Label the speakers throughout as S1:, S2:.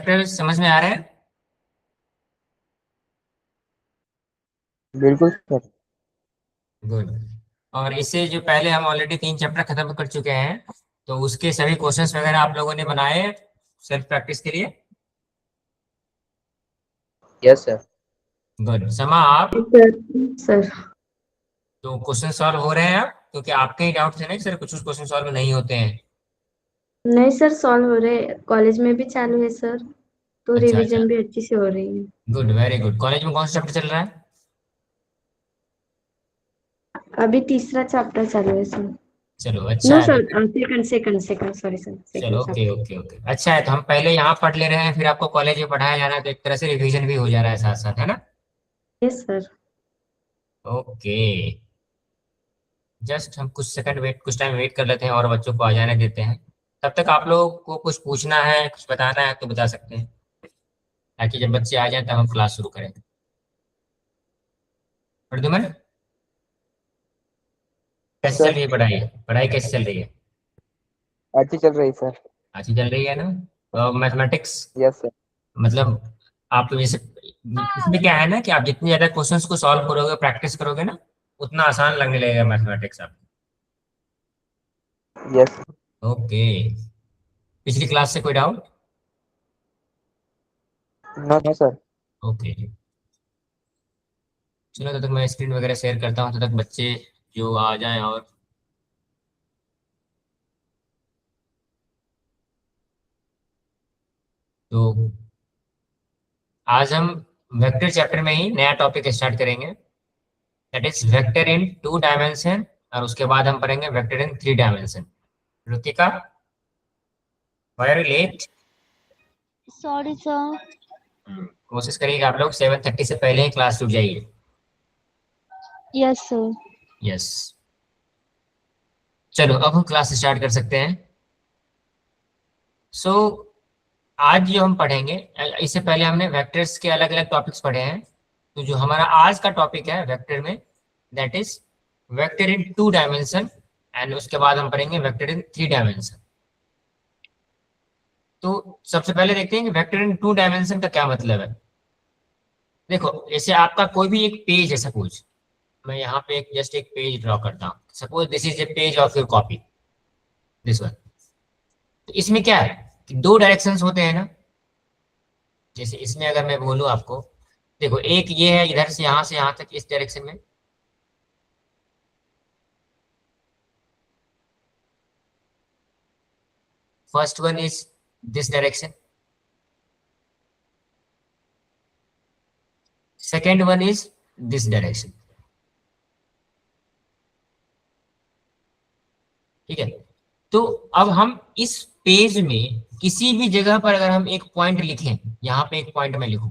S1: Chapter समझ में आ रहा है?
S2: बिल्कुल सर।
S1: गुड। और इससे जो पहले हम ऑलरेडी 3 चैप्टर खत्म कर चुके हैं, तो उसके सभी क्वेश्चंस वगैरह आप लोगों ने बनाए सेल्फ प्रैक्टिस के लिए।
S2: Yes sir.
S1: गुड। समा आप
S3: सर सर
S1: तो क्वेश्चन सॉल्व हो रहे हैं आप, क्योंकि आपके ही डाउट थे ना सर, कुछ क्वेश्चन सॉल्व नहीं होते हैं।
S3: नहीं सर, सॉल्व हो रहे, कॉलेज में भी चालू है सर, तो
S1: अच्छा अच्छा।
S3: रिवीजन भी अच्छी से हो रही है।
S1: Good, very good. कॉलेज में कौन सा चैप्टर चल रहा है?
S3: अभी तीसरा चैप्टर चालू है सर।
S1: चलो अच्छा
S3: नो
S1: है
S3: सर,
S1: तो।
S3: Second second second, sorry sir,
S1: चलो
S3: second
S1: okay
S3: chapter.
S1: Okay okay, अच्छा है। तो हम पहले यहाँ पढ़ ले रहे हैं, फिर आपको कॉलेज में पढ़ाया जाना है, तो एक तरह से रिवीजन भी हो जा रहा है साथ साथ, है ना?
S3: Yes sir.
S1: ओके। जस्ट हम कुछ टाइम वेट कर लेते हैं और बच्चों को आ जाने देते हैं। तब तक आप लोगों को कुछ पूछना है, कुछ बताना है तो बता सकते हैं, ताकि जब बच्चे आ जाए तब हम क्लास शुरू करें। प्रद्युमन, कैसे चल
S2: सर
S1: रही है पढ़ाई? पढ़ाई कैसे चल रही है?
S2: अच्छी चल रही सर।
S1: अच्छी चल रही है ना? तो मैथमेटिक्स,
S2: यस सर।
S1: मतलब आप जैसे, इसमें क्या है ना कि आप जितनी ज्यादा क्वेश्चंस को सॉल्व करोगे, प्रैक्टिस करोगे ना, उतना आसान लगने लगेगा मैथमेटिक्स आपको।
S2: यस।
S1: ओके। पिछली क्लास से कोई doubt?
S2: No no sir.
S1: Okay. चलो तब तक मैं स्क्रीन वगैरह शेयर करता हूँ, तब तक बच्चे जो आ जाएं। और तो आज हम वेक्टर चैप्टर में ही नया टॉपिक स्टार्ट करेंगे, that is vector in 2 dimension. और उसके बाद हम पढ़ेंगे vector in 3 dimension. Rutika, why are you late?
S4: Sorry sir.
S1: कोशिश करिएगा आप लोग 7:30 से पहले ही क्लास छूट जाइए।
S4: Yes sir.
S1: यस। चलो अब हम क्लास स्टार्ट कर सकते हैं। सो आज जो हम पढ़ेंगे, इससे पहले हमने वेक्टर्स के अलग अलग टॉपिक्स पढ़े हैं। तो जो हमारा आज का टॉपिक है वेक्टर में, that is vector in 2 dimension. And उसके बाद हम पढ़ेंगे वेक्टर इन 3 डायमेंशन। तो सबसे पहले देखते हैं कि वेक्टर इन 2 डायमेंशन का क्या मतलब है। देखो, जैसे आपका कोई भी एक पेज है, सपोज मैं यहाँ पे एक जस्ट एक पेज ड्रॉ करता हूँ। Suppose this is A page of your copy, this one. तो इसमें क्या है कि 2 डायरेक्शंस होते हैं ना। जैसे इसमें अगर मैं बोलूँ आपको, देखो एक ये है इधर से यहाँ तक इस डायरेक्शन में। First one is this direction, second one is this direction. ठीक है। तो अब हम इस पेज में किसी भी जगह पर अगर हम एक पॉइंट लिखें, यहाँ पे एक पॉइंट में लिखूं,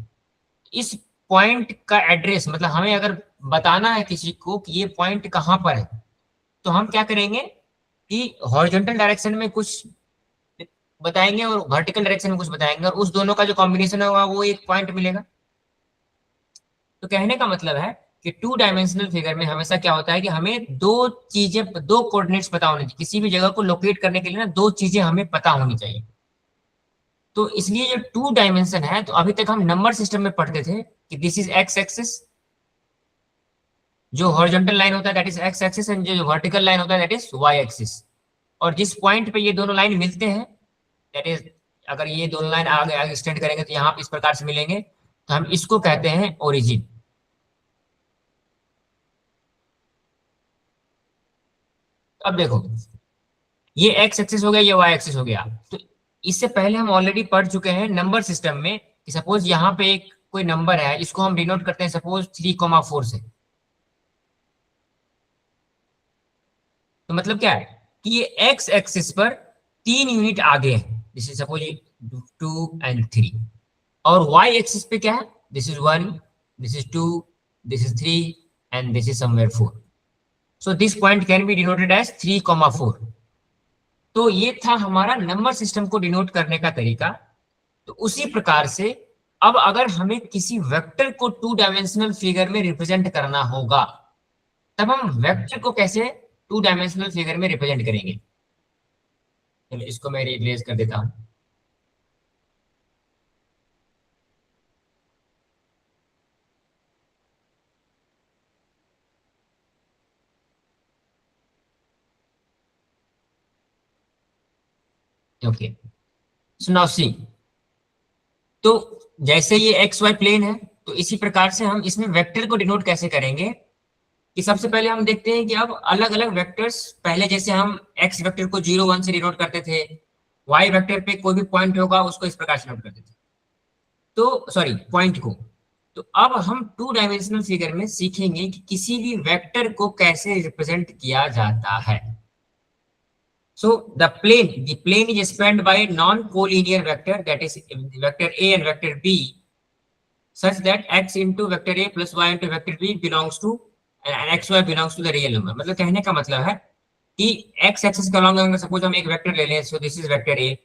S1: इस पॉइंट का एड्रेस, मतलब हमें अगर बताना है किसी को कि ये पॉइंट कहाँ पर है, तो हम क्या करेंगे कि हॉरिजॉन्टल डायरेक्शन में कुछ बताएंगे और वर्टिकल डायरेक्शन में कुछ बताएंगे, और उस दोनों का जो कॉम्बिनेशन होगा वो एक पॉइंट मिलेगा। तो कहने का मतलब है कि 2 डायमेंशनल फिगर में हमेशा क्या होता है कि हमें दो कोऑर्डिनेट्स पता होने चाहिए। किसी भी जगह को लोकेट करने के लिए ना 2 चीजें हमें पता होनी चाहिए। तो इसलिए जो 2 डायमेंशन है, तो अभी तक हम नंबर सिस्टम में पढ़ते थे कि दिस इज एक्स एक्सिस, जो हॉरिजॉन्टल लाइन होता है that is X axis, and जो वर्टिकल लाइन होता है दैट इज वाई एक्सिस। और जिस पॉइंट पे ये दोनों लाइन मिलते हैं, दैट इज, अगर ये दोनों लाइन आगे आगे एक्सटेंड करेंगे तो यहाँ पे इस प्रकार से मिलेंगे, तो हम इसको कहते हैं ओरिजिन। अब देखो, ये एक्स एक्सिस हो गया, ये वाई एक्सिस हो गया। तो इससे पहले हम ऑलरेडी पढ़ चुके हैं नंबर सिस्टम में कि सपोज यहाँ पे एक कोई नंबर है, इसको हम डिनोट करते हैं सपोज 3,4 से। तो मतलब क्या है कि ये एक्स एक्सिस पर 3 यूनिट आगे है, जैसे सपोज 2 और 3। और वाई एक्सिस पे क्या है, this is 1, this is 2, this is 3, and this is somewhere 4। So this point can be denoted as 3,4। तो ये था हमारा नंबर सिस्टम को डिनोट करने का तरीका। तो उसी प्रकार से अब अगर हमें किसी वेक्टर को 2 डायमेंशनल फिगर में रिप्रेजेंट करना होगा, तब हम वेक्टर को कैसे 2 डायमेंशनल फिगर में रिप्रेजेंट करेंगे। चलो इसको मैं रिप्लेस कर देता हूं। ओके, सो नाउ सी, तो जैसे ये एक्स वाई प्लेन है, तो इसी प्रकार से हम इसमें वेक्टर को डिनोट कैसे करेंगे कि सबसे पहले हम देखते हैं कि अब अलग अलग वेक्टर्स, पहले जैसे हम एक्स वेक्टर को 0 1 से डिनोट करते थे, वाई वेक्टर पे कोई भी पॉइंट होगा उसको इस प्रकार से नोट करते थे, तो सॉरी पॉइंट को। तो अब हम 2 डायमेंशनल फिगर में सीखेंगे कि किसी भी वेक्टर को कैसे रिप्रेजेंट किया जाता है। So the plane is spanned by a non-collinear vector, that is vector A and vector B, such that x into vector A plus y into vector B belongs to and xy belongs to the real number। मतलब कहने का मतलब है कि x axis के along अगर suppose हम एक वेक्टर ले लें, सो this is vector A,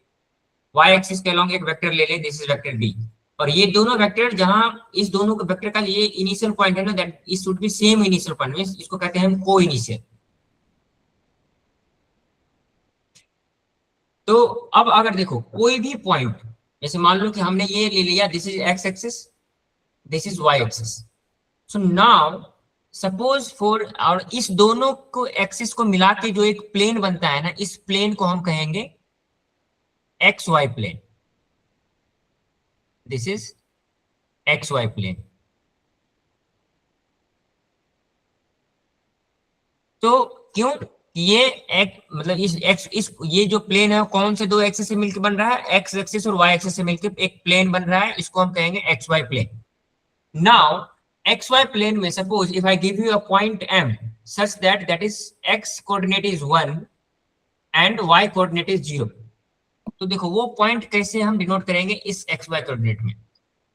S1: y axis के अलॉन्ग एक वेक्टर ले लें, दिस इज वेक्टर B, और ये दोनों वेक्टर जहां इस दोनों वेक्टर का ये इनिशियल पॉइंट है ना, that it should be same initial point, means इसको कहते हैं हम को इनिशियल। तो अब अगर देखो कोई भी पॉइंट, जैसे मान लो कि हमने ये ले लिया, this is X axis, this is Y axis, so now suppose for, और इस दोनों को एक्सिस को मिला के जो एक प्लेन बनता है ना, इस प्लेन को हम कहेंगे X Y plane, this is X Y plane. तो क्यों, ये एक मतलब इस ये जो प्लेन है कौन से दो एक्सिस से मिलकर बन रहा है, एक्स एक्सिस और वाई एक्सिस से मिलकर एक प्लेन बन रहा है, इसको हम कहेंगे X Y plane. Now X Y plane में suppose if I give you a point M such that is X coordinate is 1 and Y coordinate is 0, तो देखो वो पॉइंट कैसे हम डिनोट करेंगे इस एक्स वाई कोऑर्डिनेट में।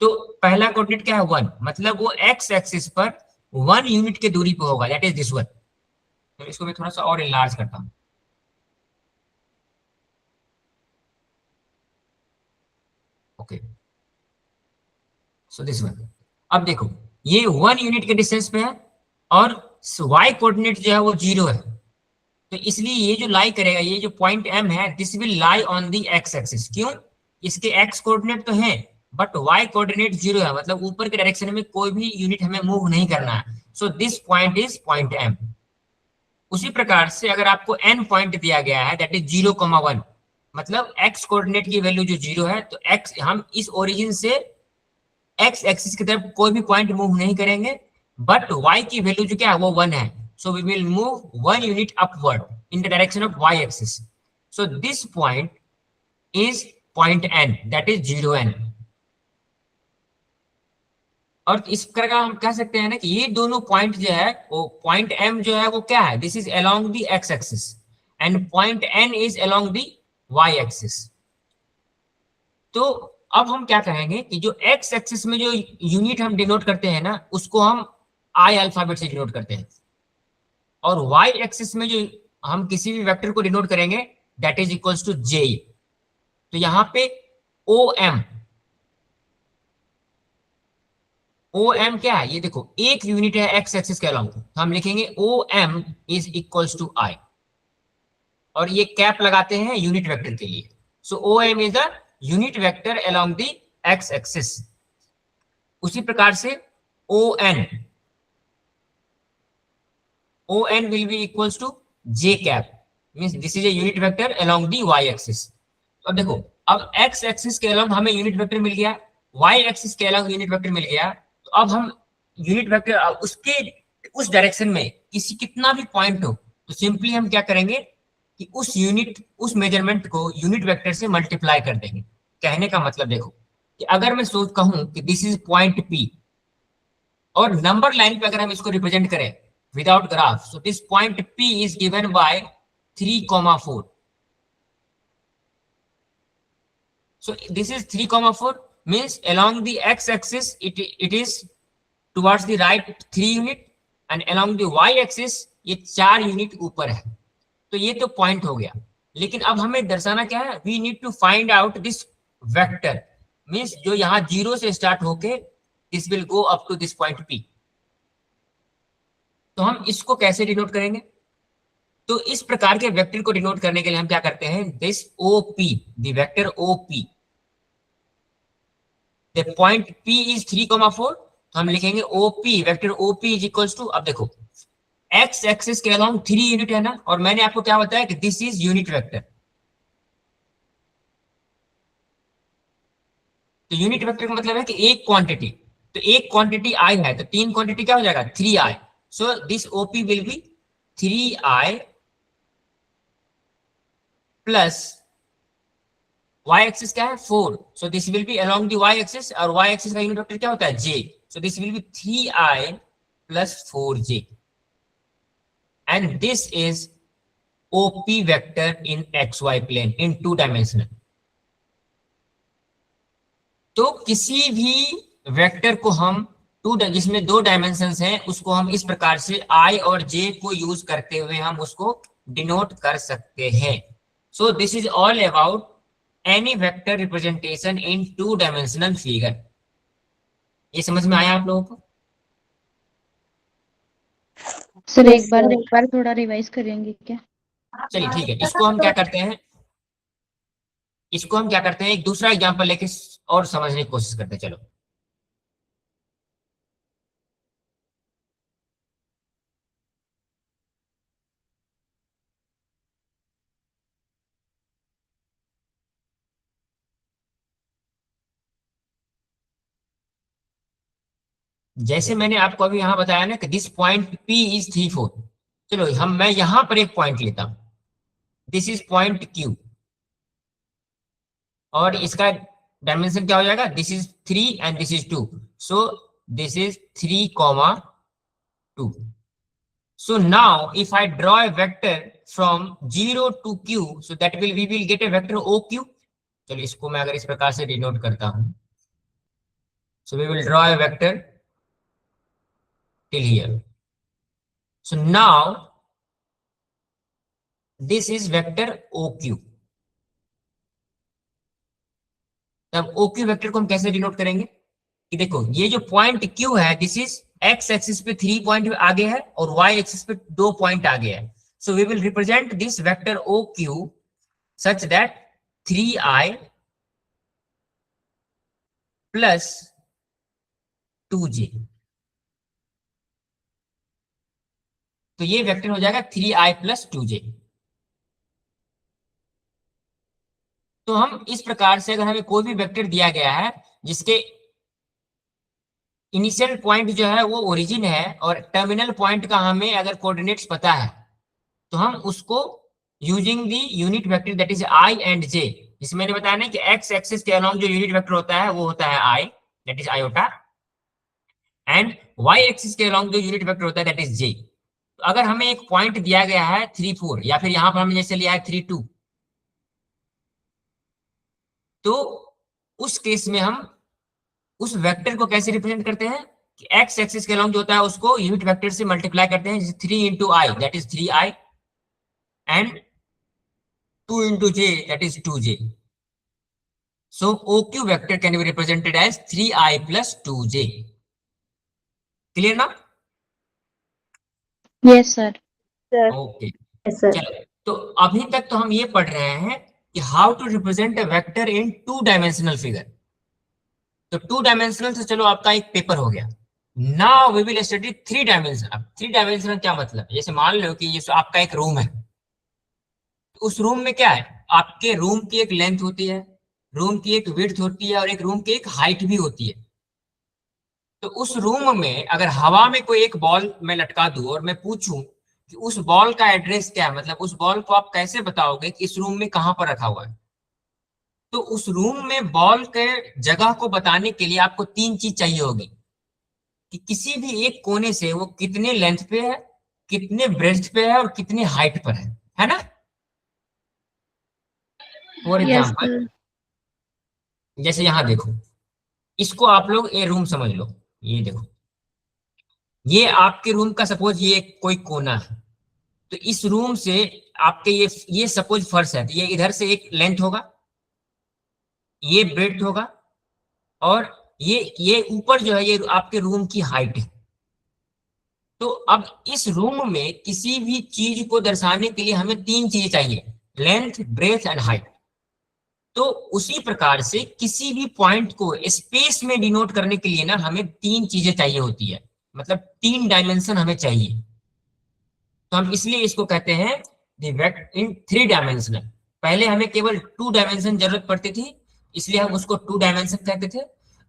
S1: तो पहला कोऑर्डिनेट क्या है 1, मतलब वो एक्स एक्सिस पर 1 यूनिट के दूरी पे होगा, दैट इज दिस वन। तो इसको मैं थोड़ा सा और इनलार्ज करता हूं, ओके, सो दिस वन। अब देखो ये 1 यूनिट के डिस्टेंस पे है और y कोऑर्डिनेट जो है वो 0 है, तो इसलिए ये जो लाई करेगा, ये जो पॉइंट m है, this will lie on the x axis. क्यों, इसके x कोऑर्डिनेट तो है बट y कोऑर्डिनेट 0 है, मतलब ऊपर के डायरेक्शन में कोई भी यूनिट हमें मूव नहीं करना है, सो this point is point m। उसी प्रकार से अगर आपको n पॉइंट दिया गया है दैट इज 0,1, मतलब x कोऑर्डिनेट की वैल्यू जो 0 है, तो x हम इस ओरिजिन से x एक्सिस की तरफ कोई भी पॉइंट मूव नहीं करेंगे, बट y की वैल्यू जो क्या है वो 1 है, so we will move 1 unit upward in the direction of y axis, so this point is point n, that is 0n। और इस प्रकार हम कह सकते हैं ना कि ये दोनों पॉइंट जो है वो पॉइंट m जो है वो क्या है, this is along the x axis and point n is along the y axis. तो अब हम क्या कहेंगे कि जो x एक्सिस में जो यूनिट हम डिनोट करते हैं ना, उसको हम I अल्फाबेट से डिनोट करते हैं, और y एक्सिस में जो हम किसी भी वेक्टर को डिनोट करेंगे that is equals to j। तो यहाँ पे OM क्या है, ये देखो एक यूनिट है x एक्सिस के अलोंग, तो हम लिखेंगे OM is equals to I, और ये कैप लगाते हैं यूनिट वेक्टर के लिए, सो OM is the unit vector along the x axis. उसी प्रकार से ON will be equals to j cap, means this is a unit vector along the y axis। अब देखो अब x एक्सिस के अलोंग हमें यूनिट वेक्टर मिल गया, y axis के अलोंग यूनिट वेक्टर मिल गया, तो अब हम यूनिट वेक्टर उसके उस डायरेक्शन में किसी कितना भी पॉइंट हो, तो सिंपली हम क्या करेंगे कि उस मेजरमेंट को यूनिट वेक्टर से मल्टीप्लाई कर देंगे। कहने का मतलब देखो कि अगर मैं सोच कहूं कि दिस इज पॉइंट P, और नंबर लाइन पे अगर हम इसको रिप्रेजेंट करें without graph, so this point P is given by 3,4, so this is 3,4 means along the x axis it is towards the right 3 unit and along the y axis ये 4 unit ऊपर है, तो ये तो पॉइंट हो गया। लेकिन अब हमें दर्शाना क्या है, we need to find out this vector, means जो यहाँ 0 से स्टार्ट होके this will go up to this point P। तो हम इसको कैसे डिनोट करेंगे, तो इस प्रकार के वेक्टर को डिनोट करने के लिए हम क्या करते हैं, this OP, the vector OP, the point P is 3,4, तो हम लिखेंगे OP, vector OP is equals to, अब देखो x एक्सिस के अलोंग 3 यूनिट है ना, और मैंने आपको क्या बताया कि दिस इज यूनिट वेक्टर, तो यूनिट वेक्टर का मतलब है कि एक क्वांटिटी, तो एक क्वांटिटी आई है तो तीन क्वांटिटी क्या हो जाएगा 3i, so this OP will be 3i plus y axis क्या है 4, so this will B along the y axis, और y एक्सिस का यूनिट वेक्टर क्या होता है j, so this will B 3i plus 4j, and this is OP vector in XY plane in 2 dimensional। तो किसी भी वेक्टर को हम जिसमें 2 डायमेंशंस हैं उसको हम इस प्रकार से I और J को यूज करते हुए हम उसको डिनोट कर सकते हैं। सो this is all about any vector representation in 2 dimensional figure. ये समझ में आया आप लोगों को?
S4: सर
S3: Yes,
S4: एक
S3: sir.
S4: बार थोड़ा रिवाइज करेंगे क्या?
S1: चलिए ठीक है, इसको हम क्या करते हैं, इसको हम क्या करते हैं एक दूसरा एग्जांपल लेके और समझने की कोशिश करते हैं। चलो जैसे मैंने आपको अभी यहां बताया ना कि दिस पॉइंट P इज 3 4, चलो मैं यहां पर एक पॉइंट लेता हूं, दिस इज पॉइंट Q, और इसका डायमेंशन क्या हो जाएगा, this is 3 and this is 2, so this is 3,2। So now if I draw a vector from 0 to Q, so that we will get a vector OQ। चलिए इसको मैं अगर इस प्रकार से डिनोट करता हूं, so we will draw a vector till here। So now this is vector OQ। तब OQ वेक्टर को हम कैसे डिनोट करेंगे कि देखो ये जो पॉइंट Q है दिस इज x एक्सिस पे 3 पॉइंट आगे है और y एक्सिस पे 2 पॉइंट आगे है। So we will represent this vector OQ such that 3i plus 2j, तो ये वेक्टर हो जाएगा 3i प्लस 2j। तो हम इस प्रकार से अगर हमें कोई भी वेक्टर दिया गया है जिसके इनिशियल पॉइंट जो है वो ओरिजिन है और टर्मिनल पॉइंट का हमें अगर कोऑर्डिनेट्स पता है तो हम उसको using the unit vector that is i and j, जिसमें मैंने बताया ना कि x एक्सिस के अलोंग जो यूनिट वेक्टर होता है वो होता है i, that is iota, and y axis के अलोंग जो यूनिट वेक्टर होता है दैट इज j। तो अगर हमें एक पॉइंट दिया गया है 3 4 या फिर यहां पर हमने जैसे लिया है 3 2, तो उस केस में हम उस वेक्टर को कैसे रिप्रेजेंट करते हैं कि x एक्सिस के अलोंग जो होता है उसको यूनिट वेक्टर से मल्टीप्लाई करते हैं, 3 into i that is 3i and 2 into j that is 2j। So OQ vector can be represented as 3i plus 2j। Clear ना?
S4: Yes sir.
S1: Okay
S3: Yes, sir.
S1: चलो, तो अभी तक तो हम ये पढ़ रहे हैं कि how to represent a vector in 2 dimensional figure. तो 2 डायमेंशनल से चलो आपका एक पेपर हो गया। Now we will study 3 dimensional. अब 3 डायमेंशनल क्या मतलब, जैसे मान लो कि ये आपका एक रूम है, तो उस रूम में क्या है, आपके रूम की एक लेंथ होती है, रूम की एक विड्थ होती है और एक रूम की एक हाइट भी होती है। तो उस रूम में अगर हवा में कोई एक बॉल मैं लटका दूं और मैं पूछूं कि उस बॉल का एड्रेस क्या है, मतलब उस बॉल को आप कैसे बताओगे कि इस रूम में कहां पर रखा हुआ है, तो उस रूम में बॉल के जगह को बताने के लिए आपको 3 चीज चाहिए होगी कि किसी भी एक कोने से वो कितने लेंथ पे है, कितने ब्रेड्थ पे है और कितने हाइट पर है ना? For
S4: yes
S1: example
S4: sir.
S1: जैसे यहां देखो, इसको आप लोग ए रूम समझ लो, ये देखो ये आपके रूम का सपोज ये कोई कोना है, तो इस रूम से आपके ये सपोज फर्श है, तो ये इधर से एक लेंथ होगा, ये ब्रेड्थ होगा और ये ऊपर जो है ये आपके रूम की हाइट है। तो अब इस रूम में किसी भी चीज को दर्शाने के लिए हमें 3 चीजें चाहिए, लेंथ ब्रेथ एंड हाइट। तो उसी प्रकार से किसी भी पॉइंट को स्पेस में डिनोट करने के लिए ना हमें 3 चीजें चाहिए होती है, मतलब 3 डायमेंशन हमें चाहिए। तो हम इसलिए इसको कहते हैं द वेक्टर इन 3 डायमेंशनल। पहले हमें केवल 2 डायमेंशन जरूरत पड़ती थी, इसलिए हम उसको 2 डायमेंशन कहते थे।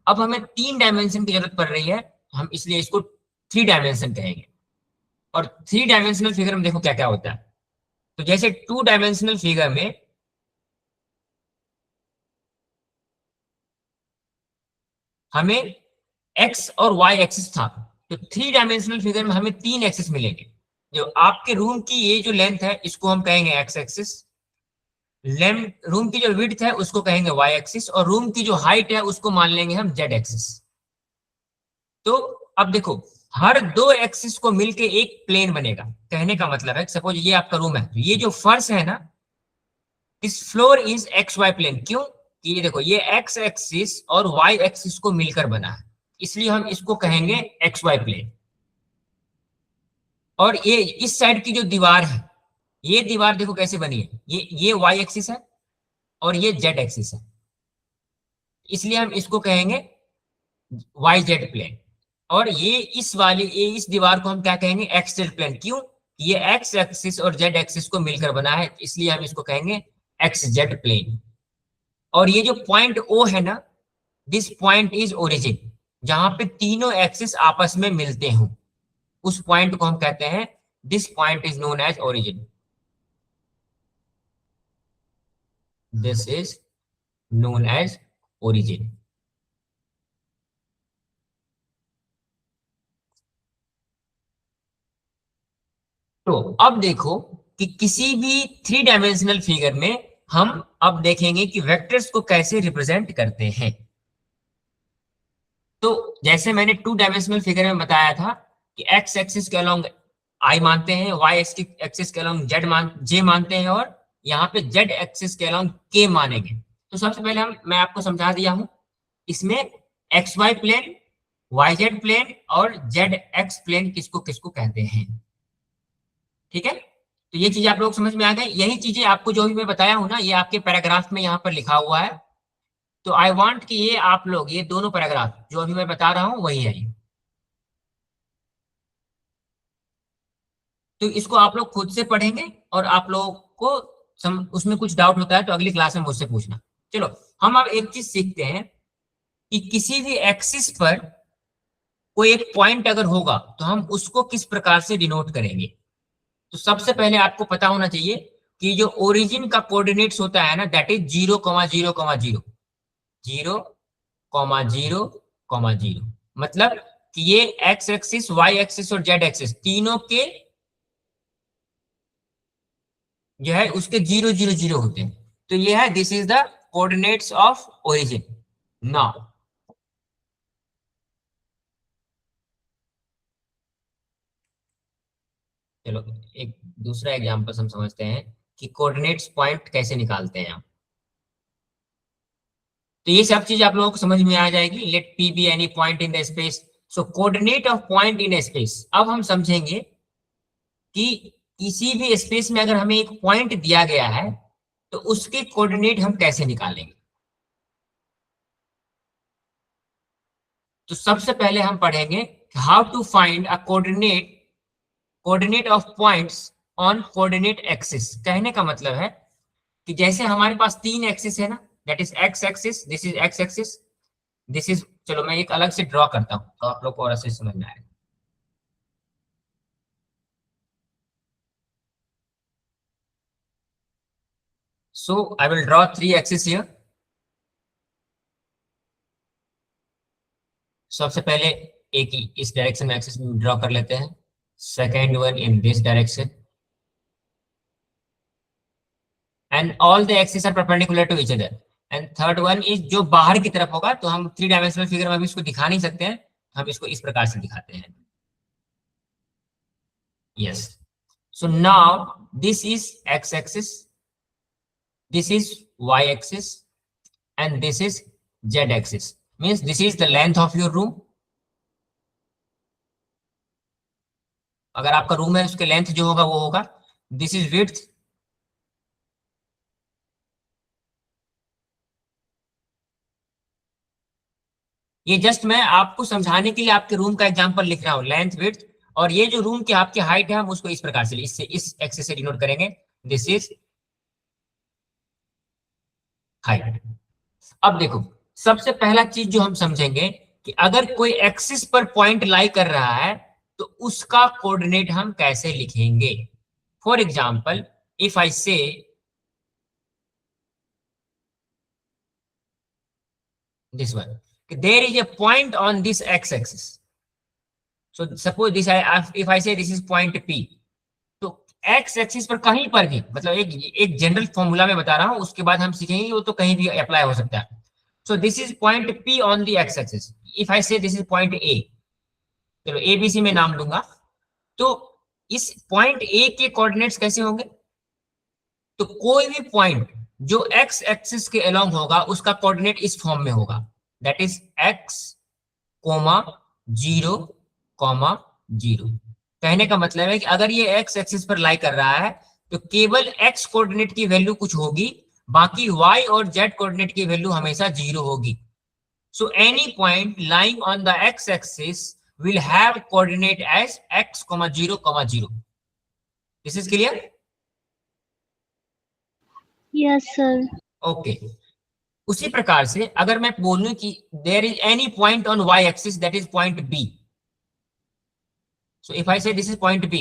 S1: अब हमें 3 डायमेंशन की जरूरत पड़ रही है, हम इसलिए इसको 3 डायमेंशन कहेंगे। और 3 डायमेंशनल फिगर में देखो क्या क्या होता है। तो जैसे 2 डायमेंशनल फिगर में हमें एक्स और वाई एक्सिस था, तो 3 डायमेंशनल फिगर में हमें 3 एक्सिस मिलेंगे। जो आपके रूम की ये जो लेंथ है इसको हम कहेंगे एक्स एक्सिस, रूम की जो विड्थ है उसको कहेंगे वाई एक्सिस, और रूम की जो हाइट है उसको मान लेंगे हम जेड एक्सिस। तो अब देखो, हर 2 एक्सिस को मिलके एक प्लेन बनेगा। कहने का मतलब है, सपोज ये आपका रूम है, तो ये जो फर्श है ना, this floor is X Y plane. क्यों? कि ये देखो, ये एक्स एक्सिस और वाई एक्सिस को मिलकर बना है, इसलिए हम इसको कहेंगे एक्स वाई प्लेन। और ये इस साइड की जो दीवार है, ये दीवार देखो कैसे बनी है, ये वाई एक्सिस है और ये जेड एक्सिस है, इसलिए हम इसको कहेंगे वाई जेड प्लेन। और ये इस दीवार को हम क्या कहेंगे, एक्स जेड प्लेन। क्यों? ये एक्स एक्सिस और जेड एक्सिस को मिलकर बना है, इसलिए हम इसको कहेंगे एक्स जेड प्लेन। और ये जो पॉइंट ओ है ना, दिस पॉइंट इज ओरिजिन, जहां पे तीनों एक्सिस आपस में मिलते हो, उस पॉइंट को हम कहते हैं, this point is known as origin. This is known as origin. तो अब देखो कि किसी भी 3 डायमेंशनल फिगर में हम अब देखेंगे कि वेक्टर्स को कैसे रिप्रेजेंट करते हैं। तो जैसे मैंने 2 डायमेंशनल फिगर में बताया था कि एक्स एक्सिस के अलोंग आई मानते हैं, वाई एक्सिस के अलोंग जे मानते हैं, और यहाँ पे जेड एक्सिस के अलोंग के मानेंगे। तो सबसे पहले मैं आपको समझा दिया हूं, इसमें X Y plane, Y Z plane और जेड एक्स प्लेन किसको किसको कहते हैं। ठीक है, तो ये चीज आप लोग समझ में आ गई। यही चीजें आपको जो भी मैं बताया हूं ना, ये आपके पैराग्राफ में यहाँ पर लिखा हुआ है। तो आई वांट कि ये आप लोग, ये दोनों पैराग्राफ जो अभी मैं बता रहा हूं वही है ये। तो इसको आप लोग खुद से पढ़ेंगे, और आप लोगों को उसमें कुछ डाउट होता है तो अगली क्लास में मुझसे पूछना। चलो, हम अब एक चीज सीखते हैं कि किसी भी एक्सिस पर कोई एक पॉइंट अगर होगा तो हम उसको किस प्रकार से डिनोट करेंगे। तो सबसे पहले आपको पता होना चाहिए कि जो ओरिजिन का कोऑर्डिनेट्स होता है ना, दैट इज 0,0,0, 0,0,0, मतलब कि ये एक्स एक्सिस, वाई एक्सिस और जेड एक्सिस तीनों के जो है उसके 0,0,0 होते हैं। तो ये है, this is the coordinates of origin. Now चलो एक दूसरा एग्जांपल हम समझते हैं कि कोऑर्डिनेट्स पॉइंट कैसे निकालते हैं हम। तो ये सब चीज आप लोगों को समझ में आ जाएगी। Let P be any point in the space, so coordinate of point in space. अब हम समझेंगे कि किसी भी स्पेस में अगर हमें एक पॉइंट दिया गया है तो उसके कोऑर्डिनेट हम कैसे निकालेंगे। तो सबसे पहले हम पढ़ेंगे how to find a coordinate of points on coordinate axis. कहने का मतलब है कि जैसे हमारे पास 3 एक्सिस है ना, that is X axis, this is X axis, this is, चलो मैं एक अलग से ड्रॉ करता हूं तो आप लोग को और अच्छे से समझ में आएगा। So I will draw 3 axes here. सबसे पहले एक ही इस डायरेक्शन में एक्सिस ड्रॉ कर लेते हैं, second one in this direction, and all the axis are perpendicular to each other, and third one is जो बाहर की तरफ होगा। तो हम 3 डायमेंशनल फिगर में भी इसको दिखा नहीं सकते हैं, हम इसको इस प्रकार से दिखाते हैं। Yes, so now this is X axis, this is Y axis and this is Z axis, means this is the length of your room. अगर आपका रूम है उसके लेंथ जो होगा वो होगा, दिस इज विड्थ, ये जस्ट मैं आपको समझाने के लिए आपके रूम का एग्जांपल लिख रहा हूं, लेंथ विड्थ। और ये जो रूम की आपकी हाइट है हम उसको इस प्रकार से इससे इस एक्सिस से डिनोट करेंगे, दिस इज हाइट। अब देखो, सबसे पहला चीज जो हम समझेंगे कि अगर कोई एक्सिस पर पॉइंट लाई कर रहा है तो उसका कोऑर्डिनेट हम कैसे लिखेंगे। फॉर एग्जाम्पल, इफ आई से this one, there is a point on this x-axis. So suppose this, if I say this is point P, तो x एक्सिस पर कहीं पर भी, मतलब एक जनरल फॉर्मूला में बता रहा हूं, उसके बाद हम सीखेंगे वो तो कहीं भी अप्लाई हो सकता है। सो this is point P on the x axis. If I say this is point A, चलो ABC में नाम दूंगा, तो इस पॉइंट A के कोऑर्डिनेट्स कैसे होंगे? तो कोई भी पॉइंट जो x एक्सिस के अलोंग होगा उसका कोऑर्डिनेट इस फॉर्म में होगा, दैट इज x, 0, 0। कहने का मतलब है कि अगर ये x एक्सिस पर लाई कर रहा है तो केवल x कोऑर्डिनेट की वैल्यू कुछ होगी, बाकी y और z कोऑर्डिनेट की वैल्यू हमेशा 0 होगी। So any point lying on the x axis will have coordinate as x, 0, 0। This is clear?
S4: Yes sir.
S1: Okay. उसी प्रकार से अगर मैं बोलूं कि there is any point on y axis that is point B, so if I say this is point B,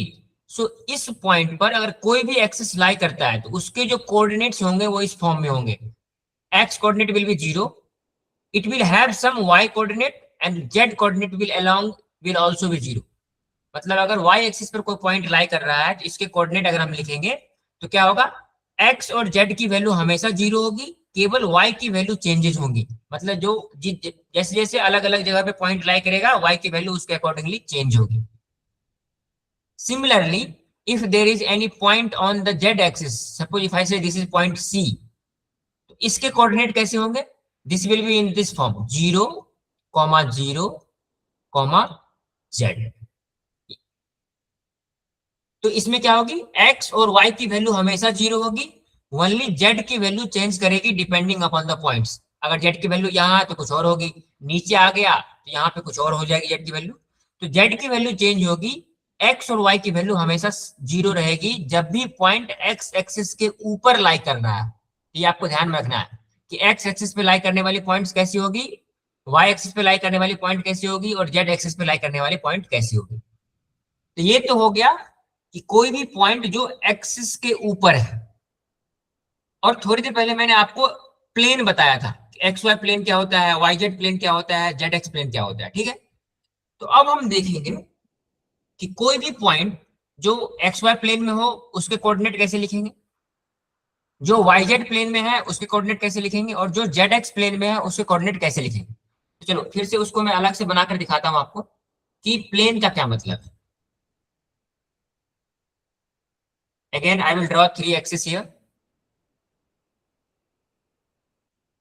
S1: so इस point पर अगर कोई भी एक्सिस लाई करता है तो उसके जो कोऑर्डिनेट्स होंगे वो इस फॉर्म में होंगे। x coordinate will be 0, it will have some y coordinate and z coordinate will also be 0। मतलब अगर y एक्सिस पर कोई पॉइंट लाई कर रहा है तो इसके कोऑर्डिनेट अगर हम लिखेंगे तो क्या होगा, x और z की वैल्यू हमेशा 0 होगी, केवल y की वैल्यू चेंजेस होंगी। मतलब जो जैसे जैसे अलग अलग जगह पे पॉइंट लाई करेगा y की वैल्यू उसके अकॉर्डिंगली चेंज होगी। Similarly, if there is any point on the z axis, suppose if I say this is point C, तो इसके कोऑर्डिनेट कैसे होंगे? This will be in this form, 0, 0, z। तो इसमें क्या होगी, x और y की वैल्यू हमेशा 0 होगी, ओनली z की वैल्यू चेंज करेगी डिपेंडिंग अपॉन द पॉइंट्स। अगर z की वैल्यू यहाँ है तो कुछ और होगी, नीचे आ गया तो यहाँ पे कुछ और हो जाएगी z की वैल्यू। तो z की वैल्यू चेंज होगी, x और y की वैल्यू हमेशा 0 रहेगी जब भी पॉइंट x एक्सिस के ऊपर लाई कर रहा है। ये आपको ध्यान में रखना है कि x एक्सिस पे लाई करने वाली पॉइंट्स कैसी होगी, y एक्सिस पे लाई करने वाली पॉइंट कैसी होगी और z एक्सिस पे लाई करने वाली पॉइंट कैसी होगी। तो ये तो हो गया कि कोई भी पॉइंट जो एक्सिस के ऊपर है। और थोड़ी देर पहले मैंने आपको प्लेन बताया था कि एक्स वाई प्लेन क्या होता है, वाई जेड प्लेन क्या होता है, जेड एक्स प्लेन क्या होता है, ठीक है। तो अब हम देखेंगे कि कोई भी पॉइंट जो एक्स वाई प्लेन में हो उसके कोऑर्डिनेट कैसे लिखेंगे, जो वाई जेड प्लेन में है उसके कोऑर्डिनेट कैसे लिखेंगे, और जो जेड एक्स प्लेन में है उसके कोऑर्डिनेट कैसे लिखेंगे। तो चलो फिर से उसको मैं अलग से बनाकर दिखाता हूं आपको कि प्लेन का क्या मतलब है। Again, I will draw 3 axes here.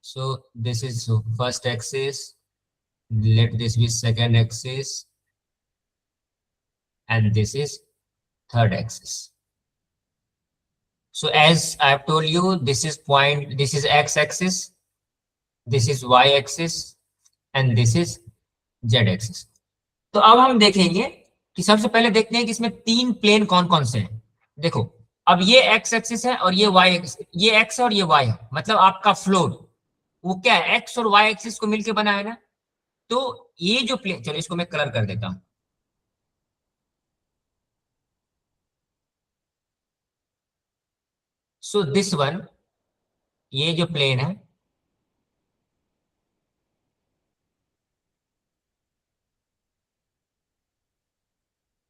S1: So this is first axis. Let this be second axis, and this is third axis. So as I have told you, this is point. This is x-axis. This is y-axis, and this is z-axis. तो अब हम देखेंगे कि सबसे पहले देखते हैं कि इसमें 3 प्लेन कौन कौन से हैं। देखो, अब ये x एक्सिस है और ये y, ये x और ये y है, मतलब आपका फ्लोर वो क्या है, x और y एक्सिस को मिलकर बना है ना। तो ये जो प्लेन, चलो इसको मैं कलर कर देता हूं। सो दिस वन, ये जो प्लेन है,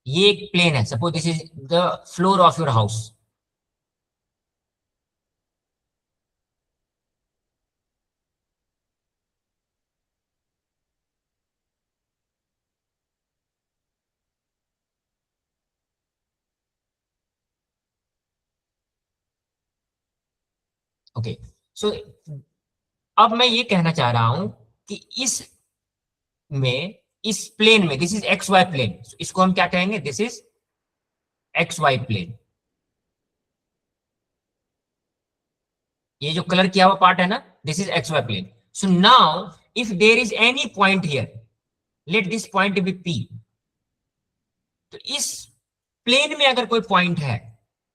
S1: ये एक प्लेन है। Suppose this is the floor of your house. Okay, so अब मैं ये कहना चाह रहा हूं कि इस प्लेन में, this is X Y plane, इसको हम क्या कहेंगे, this is X Y plane. ये जो कलर किया हुआ पार्ट है ना, this is X Y plane. So now if there is any point here, let this point be P। तो इस प्लेन में अगर कोई पॉइंट है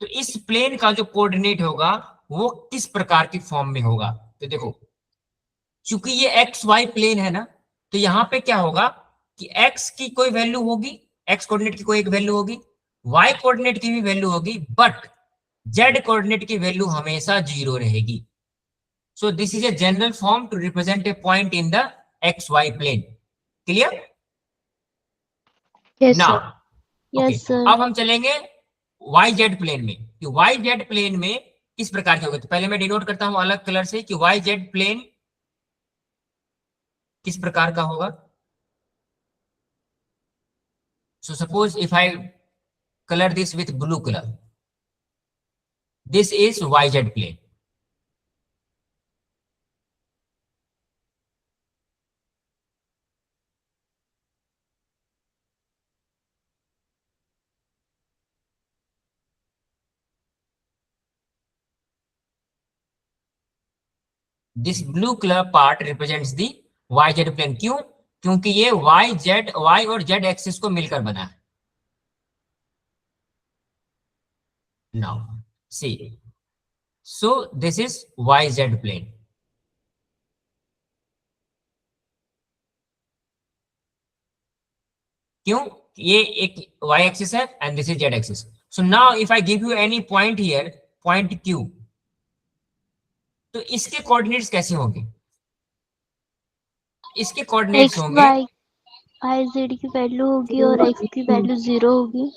S1: तो इस प्लेन का जो कोऑर्डिनेट होगा वो किस प्रकार की फॉर्म में होगा। तो देखो, चूंकि ये एक्स वाई प्लेन है ना, तो यहाँ पे क्या होगा कि एक्स की कोई वैल्यू होगी, एक्स कोऑर्डिनेट की कोई एक वैल्यू होगी, वाई कोऑर्डिनेट की भी वैल्यू होगी, बट जेड कोऑर्डिनेट की वैल्यू हमेशा जीरो रहेगी. So this is a general form to represent a point in the X Y plane. Clear?
S4: Yes
S1: now
S4: sir.
S1: Okay,
S4: yes sir.
S1: अब हम चलेंगे वाई जेड प्लेन में कि Y Z plane में किस प्रकार के होगा. तो पहले मैं डिनोट करता हूं अलग कलर से कि वाई जेड प्लेन किस प्रकार का होगा. So suppose if I color this with blue color, this is yz plane. This blue color part represents the yz plane. क्यों? क्योंकि ये y और z एक्सिस को मिलकर बना है. Now see, so this is yz plane. क्यों? ये एक y एक्सिस है and this is z axis. So now if I give you any point here, point q, तो इसके कोऑर्डिनेट्स कैसे होंगे? इसके कोऑर्डिनेट्स
S4: एक्स
S1: होंगे,
S4: वाई आई जेड की वैल्यू होगी और एक्स की वैल्यू 0 होगी.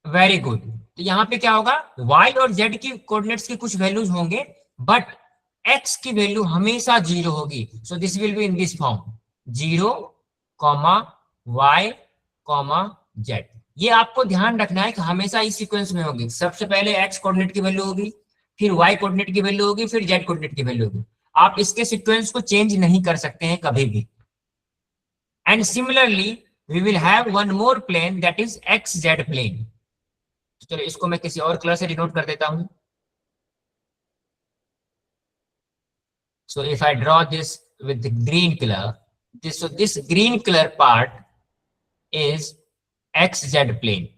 S1: Very good. तो यहाँ पे क्या होगा, y और z की कोऑर्डिनेट्स की कुछ वैल्यूज होंगे, बट x की वैल्यू हमेशा जीरो होगी. सो this will be in this form 0, y, z. ये आपको ध्यान रखना है कि हमेशा इस सीक्वेंस में होगी. सबसे पहले x कोऑर्डिनेट की वैल्यू होगी, फिर y कोऑर्डिनेट की वैल्यू होगी, फिर z कोऑर्डिनेट की वैल्यू होगी. आप इसके सीक्वेंस को चेंज नहीं कर सकते हैं कभी भी. And similarly we will have one more plane that is xz plane. चलो इसको मैं किसी और कलर से डिनोट कर देता हूं. सो if I draw this with green colour, this green color part is xz plane.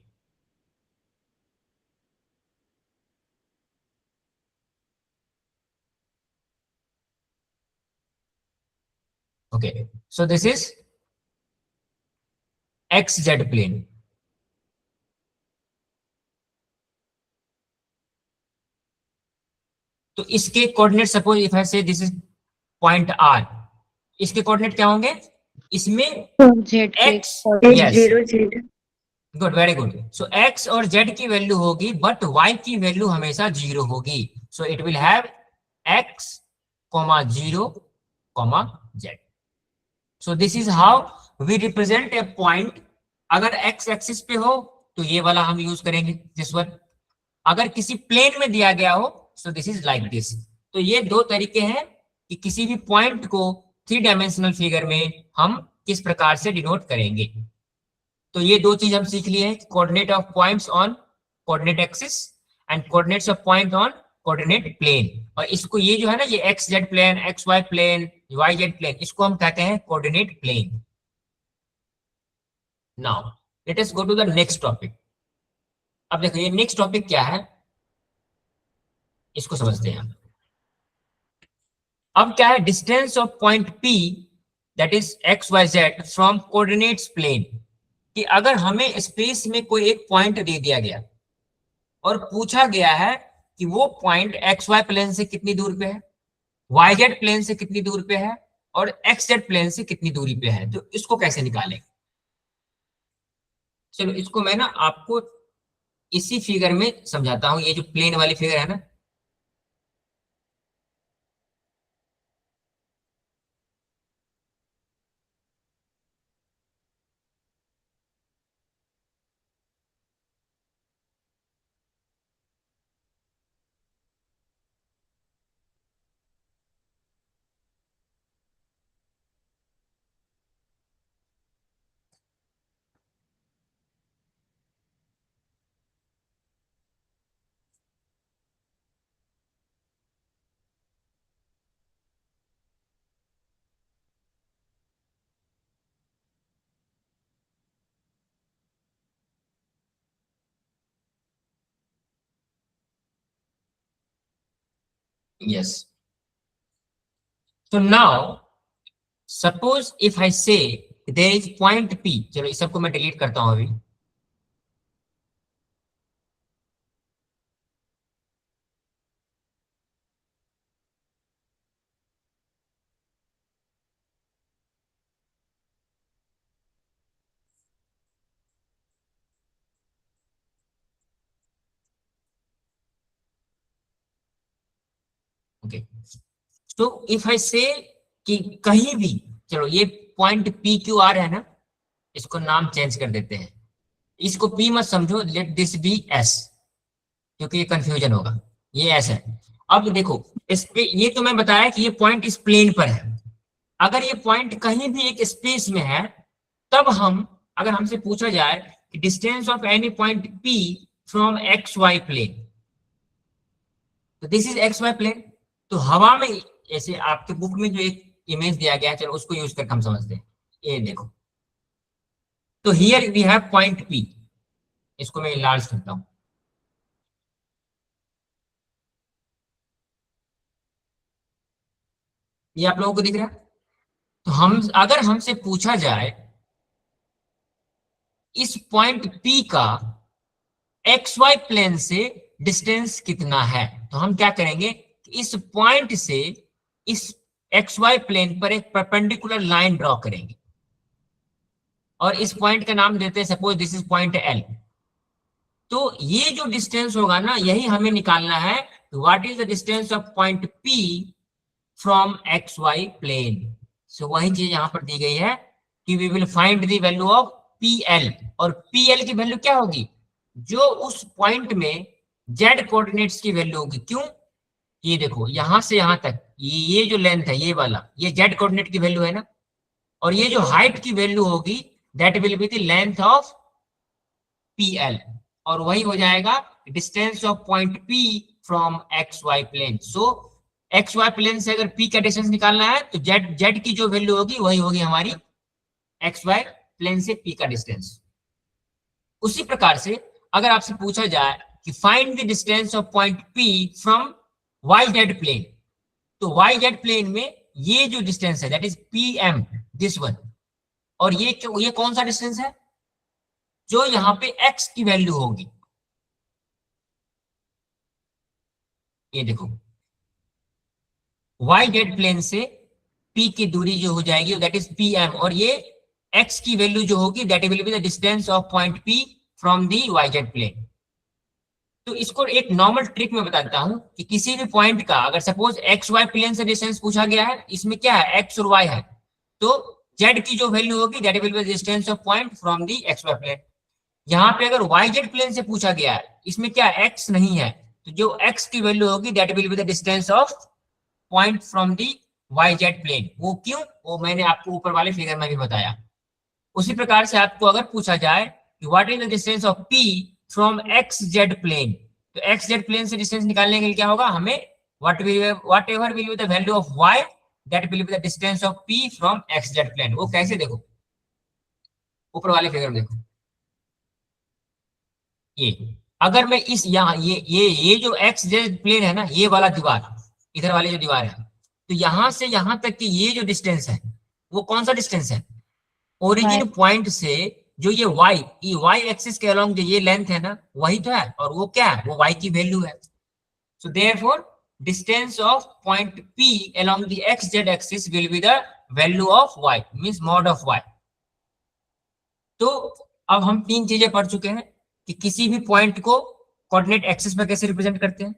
S1: Okay, so this is xz plane. तो इसके coordinate, suppose if I say this is point R, इसके coordinate क्या होंगे? इसमें
S4: Z
S1: x, yes, good, very good. So x और z की value होगी, but y की वैल्यू हमेशा जीरो होगी. So it will have x, 0, z. So this is how we represent a point. अगर x एक्सिस पे हो तो ये वाला हम यूज करेंगे, दिस वन. अगर किसी प्लेन में दिया गया हो, सो दिस इज लाइक दिस. तो ये दो तरीके हैं कि किसी भी पॉइंट को 3 डायमेंशनल फिगर में हम किस प्रकार से डिनोट करेंगे. तो ये दो चीज हम सीख लिए हैं, coordinate of points on coordinate axis and coordinates of point on coordinate plane. और इसको ये जो है ना, ये X Z plane, X Y plane, Y Z plane, इसको हम कहते हैं coordinate plane. Now let us go to the next topic. अब देखो ये नेक्स्ट टॉपिक क्या है, इसको समझते हैं. अब क्या है, distance of point P that is X Y Z from coordinates plane. कि अगर हमें स्पेस में कोई एक पॉइंट दे दिया गया और पूछा गया है कि वो पॉइंट एक्स वाई प्लेन से कितनी दूर पे है, वाई जेड प्लेन से कितनी दूर पे है, और एक्स जेड प्लेन से कितनी दूरी पे है, तो इसको कैसे निकालें. चलो इसको मैं ना आपको इसी फिगर में समझाता हूं. ये जो प्लेन वाली फिगर है ना, यस. तो नाउ सपोज इफ आई से देयर इज पॉइंट P, चलो इस सबको मैं डिलीट करता हूं अभी। ओके, तो इफ आई से कि कहीं भी, चलो ये पॉइंट PQR है ना, इसको नाम चेंज कर देते हैं, इसको P मत समझो, लेट दिस बी S, क्योंकि ये कंफ्यूजन होगा, ये S है। अब देखो इस पे, ये तो मैं बताया कि ये पॉइंट इस प्लेन पर है। अगर ये पॉइंट कहीं भी एक स्पेस में है, तब हम, अगर हमसे पूछा जाए कि distance of any point P from XY plane, तो दिस इज XY प्लेन। तो हवा में, जैसे आपके बुक में जो एक इमेज दिया गया है, चलो उसको यूज करके हम समझते हैं। ये देखो, तो here we have point P, इसको मैं इनलार्ज करता हूं। ये आप लोगों को दिख रहा है? तो हम, अगर हमसे पूछा जाए इस पॉइंट P का XY प्लेन से डिस्टेंस कितना है, तो हम क्या करेंगे, इस पॉइंट से इस XY प्लेन पर एक परपेंडिकुलर लाइन ड्रॉ करेंगे, और इस पॉइंट का नाम देते हैं, suppose this is point L। तो ये जो डिस्टेंस होगा ना, यही हमें निकालना है, what is the distance of point P from XY plane. So वही चीज यहां पर दी गई है कि we will find the value of PL, और PL की वैल्यू क्या होगी, जो उस पॉइंट में Z कोऑर्डिनेट्स की वैल्यू होगी। क्यों, ये देखो यहां से यहां तक ये जो लेंथ है, ये वाला, ये Z कोऑर्डिनेट की वैल्यू है ना, और ये जो हाइट की वैल्यू होगी, that will be the length of PL, और वही हो जाएगा distance of point P from XY plane. So XY plane से अगर P का डिस्टेंस निकालना है, तो Z की जो वैल्यू होगी वही होगी हमारी XY प्लेन से P का डिस्टेंस। उसी प्रकार से अगर आपसे पूछा जाए कि find the distance of point P from YZ plane, तो YZ प्लेन में ये जो डिस्टेंस है that is PM, this one, और ये कौन सा डिस्टेंस है, जो यहाँ पे X की वैल्यू होगी। ये देखो YZ प्लेन से P की दूरी जो हो जाएगी दैट इज PM, और ये X की वैल्यू जो होगी that will be the distance of point P from the YZ plane. तो इसको एक नॉर्मल ट्रिक में बताता हूं कि किसी भी पॉइंट का अगर सपोज XY प्लेन से डिस्टेंस पूछा गया है, इसमें क्या है, X और Y है, तो Z की जो वैल्यू होगी that will be the distance of point from the XY plane. यहाँ पे अगर YZ प्लेन से पूछा गया है, इसमें क्या X नहीं है, तो जो X की वैल्यू होगी that will be the distance of point from the YZ plane. वो क्यों, वो मैंने आपको ऊपर वाले फिगर में भी बताया। उसी प्रकार से आपको अगर पूछा जाए कि what is the distance of P from XZ plane, तो XZ प्लेन से डिस्टेंस निकालने के लिए क्या होगा, हमें whatever will be the value of Y, that will be the distance of P from XZ plane. वो कैसे, देखो ऊपर वाले फिगर में देखो, ये अगर मैं इस यहाँ ये जो XZ प्लेन है ना, ये वाला दीवार, इधर वाली जो दीवार है, तो यहां से यहां तक की ये जो डिस्टेंस है, वो कौन सा डिस्टेंस है, ओरिजिन पॉइंट से जो ये y एक्सिस के अलोंग जो ये लेंथ है ना, वही तो है, और वो क्या है, वो y की वैल्यू है। So therefore distance of point P along the XZ axis will be the value of y, means mod of y। तो अब हम तीन चीजें पढ़ चुके हैं कि किसी भी पॉइंट को कोऑर्डिनेट एक्सिस पर कैसे रिप्रेजेंट करते हैं,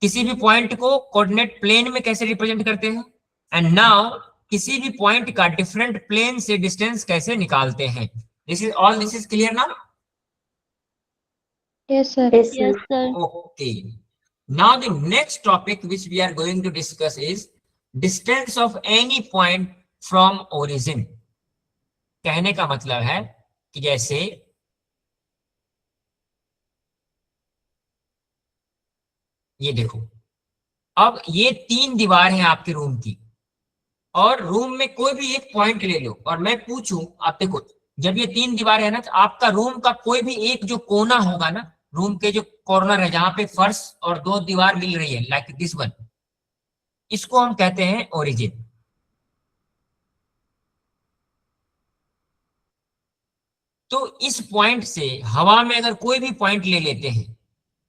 S1: किसी भी पॉइंट को कोऑर्डिनेट प्लेन में कैसे रिप्रेजेंट करते हैं, एंड नाउ किसी भी पॉइंट का डिफरेंट प्लेन से डिस्टेंस कैसे निकालते हैं। This is clear now?
S4: Yes, sir.
S3: Yes,
S4: Yes,
S3: sir.
S4: sir.
S1: Okay. Now the next topic which we are going to discuss is distance of any point from origin. कहने का मतलब है कि जैसे ये देखो, अब ये तीन दीवार है आपके रूम की, और रूम में कोई भी एक पॉइंट ले लो, और मैं पूछूं, आप देखो जब ये तीन दीवार है ना, तो आपका रूम का कोई भी एक जो कोना होगा ना, रूम के जो कॉर्नर है जहां पे फर्श और दो दीवार मिल रही है लाइक दिस वन, इसको हम कहते हैं ओरिजिन। तो इस पॉइंट से हवा में अगर कोई भी पॉइंट ले लेते हैं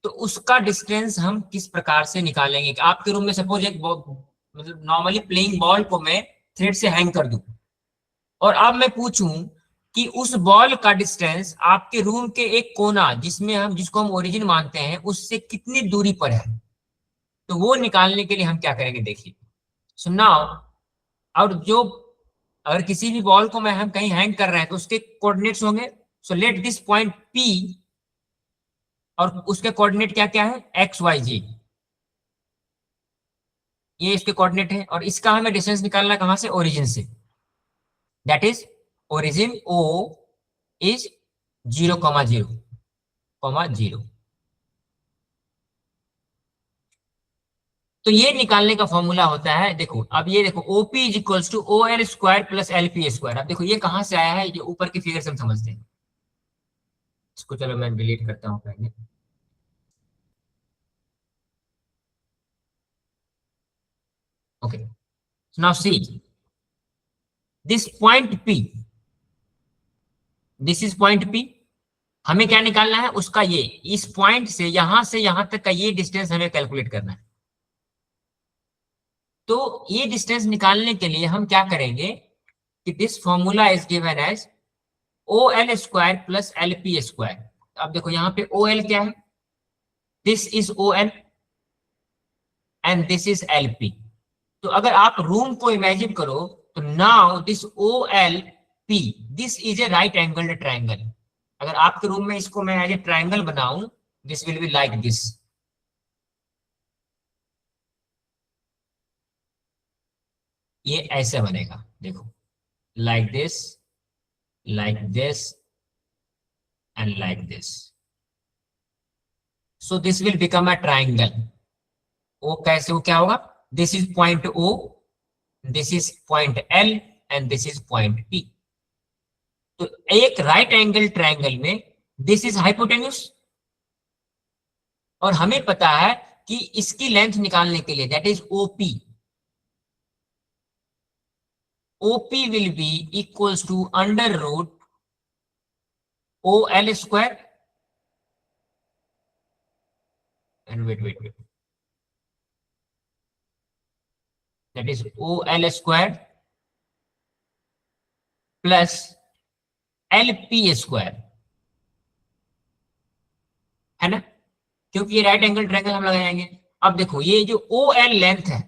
S1: तो उसका डिस्टेंस हम किस प्रकार से निकालेंगे कि आपके रूम में सपोज एक मतलब नॉर्मली प्लेइंग बॉल को मैं थ्रेड से हैंग कर दूं और अब मैं पूछूं कि उस बॉल का डिस्टेंस आपके रूम के एक कोना जिसको हम ओरिजिन मानते हैं उससे कितनी दूरी पर है, तो वो निकालने के लिए हम क्या करेंगे देखिए। सो नाउ, और जो अगर किसी भी बॉल को हम कहीं हैंग कर रहे हैं तो उसके कोऑर्डिनेट्स होंगे। So let this point P और उसके कोऑर्डिनेट क्या क्या है, एक्स वाई जी, ये इसके कोऑर्डिनेट है। और इसका हमें डिस्टेंस निकालना कहां से, ओरिजिन से। That is origin O is 0,0,0। तो ये निकालने का फॉर्मूला होता है, देखो अब ये देखो OP is equals to OL square plus LP square. अब देखो ये कहां से आया है, ये ऊपर की फिगर से हम समझते हैं। इसको चलो मैं डिलीट करता हूं पहले। Okay, now see this point P, this is point P। हमें क्या निकालना है, उसका ये इस पॉइंट से यहां तक का ये डिस्टेंस हमें कैलकुलेट करना है। तो ये डिस्टेंस निकालने के लिए हम क्या करेंगे कि this formula is given as OL square plus LP square. अब देखो यहाँ पे OL क्या है, this is OL and this is LP। तो अगर आप रूम को इमेजिन करो तो now this OLP this is a right angled triangle. अगर आपके रूम में इसको मैं एज ए ट्रायंगल बनाऊं, this will be like this. ये ऐसे बनेगा, देखो like this and like this. So this will become a triangle. O कैसे, वो क्या होगा, this is point O, this is point L and this is point P. तो एक राइट एंगल ट्रायंगल में दिस इज हाइपोटेन्यूस और हमें पता है कि इसकी लेंथ निकालने के लिए that is OP, OP will be equals to under root OL square and wait, that is OL square plus LP square, है ना, क्योंकि ये राइट एंगल ट्रायंगल हम लगाएंगे। अब देखो ये जो OL लेंथ है,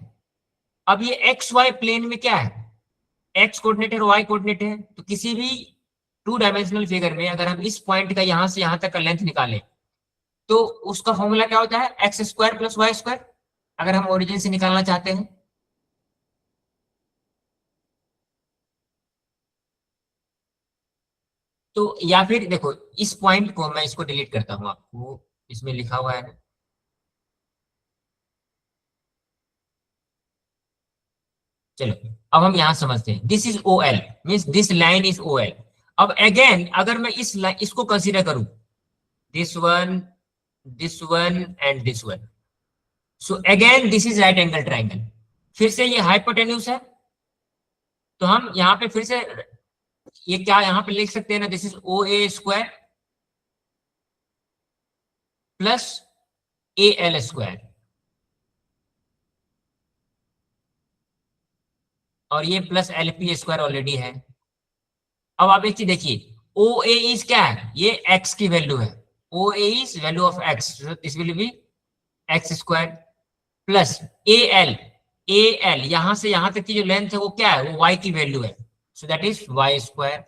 S1: अब ये XY प्लेन में क्या है, X कोऑर्डिनेट है और Y कोऑर्डिनेट है। तो किसी भी 2 डायमेंशनल फिगर में अगर हम इस पॉइंट का यहां से यहां तक का लेंथ निकालें तो उसका फॉर्मूला क्या होता है, X square plus Y square, अगर हम ओरिजिन से निकालना चाहते हैं। तो या फिर देखो इस पॉइंट को मैं इसको डिलीट करता हूं, आपको इसमें लिखा हुआ है, चलो अब हम यहां समझते हैं। This is OL means this line is OL। अब अगेन अगर मैं इसको कंसीडर करूं, this one and this one, so again this is right angle triangle। फिर से ये हाइपोटेन्यूस है, तो हम यहाँ पे फिर से ये क्या यहाँ पे लिख सकते हैं ना, this is OA square plus AL square और ये प्लस LP स्क्वायर ऑलरेडी है। अब आप एक चीज देखिए, OA इज क्या है, ये x की वैल्यू है, OA is value of x, so this will be x square plus AL यहां से यहां तक की जो लेंथ है वो क्या है, वो y की वैल्यू है, so that is y square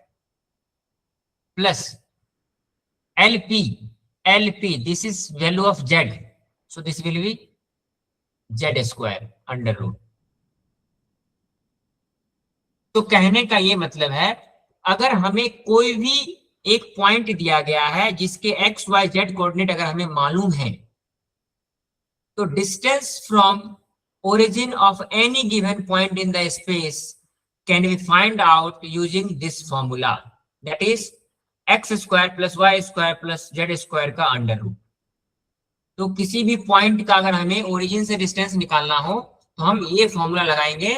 S1: plus LP this is value of z, so this will be z square under root। तो कहने का ये मतलब है अगर हमें कोई भी एक पॉइंट दिया गया है जिसके एक्स वाई जेड कोऑर्डिनेट अगर हमें मालूम है, तो distance from origin of any given point in the space can be find out using this formula, that is X square plus Y square plus Z square का under root. तो किसी भी point का अगर हमें ओरिजिन से distance निकालना हो तो हम ये फॉर्मूला लगाएंगे,